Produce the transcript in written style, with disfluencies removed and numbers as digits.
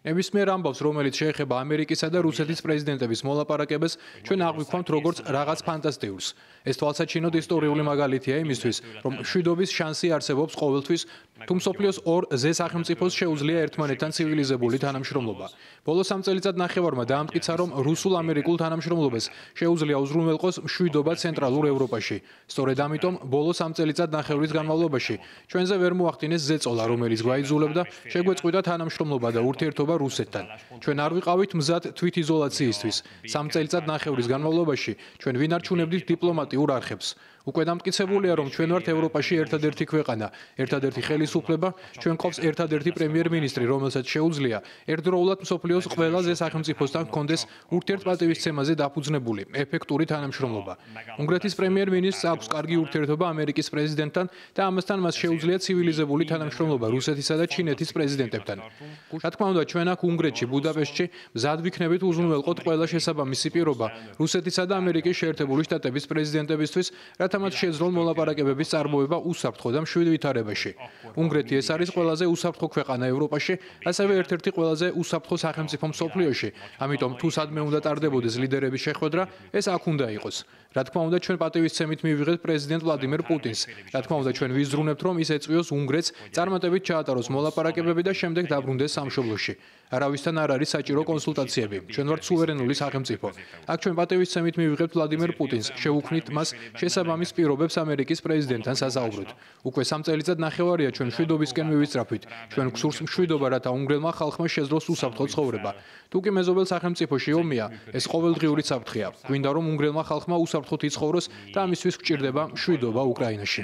Ნებისმიერ ამბავს, რომელიც შეეხება ამერიკისა და რუსეთის პრეზიდენტების მოლაპარაკებებს, ჩვენ აღვიქვამთ როგორც რაღაც ფანტასტიკურს. ეს თვალსაჩინოდ ისტორიული მაგალითია იმისთვის, რომ მშვიდობის შანსი არსებობს ყოველთვის, თუ მსოფლიოს ორ ზესახელმწიფოს შეუძლია ერთმანეთთან ცივილიზებული თანამშრომლობა. ბოლო 3 წელიწად-ნახევარმა დაამტკიცა, რომ რუსულ-ამერიკულ თანამშრომლობას შეუძლია უზრუნველყოს მშვიდობა ცენტრალურ ევროპაში. სწორედ ამიტომ ბოლო 3 წელიწად-ნახევრის განმავლობაში ჩვენზე ვერ მოახდინეს ზეწოლა, რომელიც გვაიძულებდა შეგვეწყვიტა თანამშრომლობა და ურთიერთობა რუსეთთან. ჩვენ არ ვიყავით მზად თვითიზოლაციისთვის. 3 წელიწად-ნახევრის განმავლობაში ჩვენ ვინარჩუნებდით დიპლომატიურ არხებს. უკვე დამტკიცებულია, რომ ჩვენ ვართ ევროპაში ერთადერთი ქვეყანა, ერთადერთი ხელისუფლება, ჩვენ ყავს ერთადერთი პრემიერ-მინისტრი, რომელსაც შეუძლია ერთდროულად მსოფლიოს ყველაზე სახელმწიფოსთან ჰქონდეს ურთიერთპატივისცემაზე დაფუძნებული ეფექტური თანამშრომლობა. უნგრეთის პრემიერ-მინისტრს აქვს კარგი ურთიერთობა ამერიკის პრეზიდენტთან და ამასთან მას შეუძლია ცივილიზებული თანამშრომლობა რუსეთისა და ჩინეთის პრეზიდენტებთან. რა თქმა უნდა, ჩვენ აქ უნგრეთში, ბუდაპეშტში მზად ვიქნებით უზრუნველყოთ ყველა შესაბამისი პირობა რუსეთისა და ამერიკის შეერთებული შტატების პრეზიდენტებისთვის, რათა მათ შეძლონ მოლაპარაკებების წარმოება უსაფრთხო და მშვიდ ვითარებაში. უნგრეთი ეს არის ყველაზე უსაფრთხო ქვეყანა ევროპაში, ასევე ერთ-ერთი ყველაზე უსაფრთხო სახელმწიფო მსოფლიოში. ამიტომ თუ სადმე უნდა ტარდებოდეს ლიდერების შეხვედრა, ეს აქ უნდა იყოს. რა თქმა უნდა, ჩვენ პატივისცემით მივიღეთ პრეზიდენტ ვლადიმერ პუტინს. რა თქმა უნდა, ჩვენ ვიზრუნებთ, რომ ის ეწვიოს უნგრეთს წარმატებით ჩაატაროს მოლაპარაკებები და შემდეგ დაბრუნდეს სამშობლოში. არავისთან არ არის საჭირო კონსულტაციები. ჩვენ ვართ სუვერენული სახელმწიფო. აქ ჩვენ პატივისცემით მივიღებთ ვლადიმერ პუტინს, შევუქმნით მას შესაბამის პირობებს ამერიკის პრეზიდენტთან სასაუბროთ. უკვე 3 წელიწად-ნახევარია ჩვენ მშვიდობისკენ მივისწრაფვით. ჩვენ გვსურს მშვიდობა, რათა უნგრელმა ხალხმა შეძლოს უსაფრთხო ცხოვრება. თუ კი მეზობელ სახელმწიფოში ომია, ეს ყოველდღიური საფრთხეა. გვინდა რომ უნგრელმა ხალხმა უსაფრთხოდ იცხოვროს და ამისთვის გვჭირდება მშვიდობა უკრაინაში.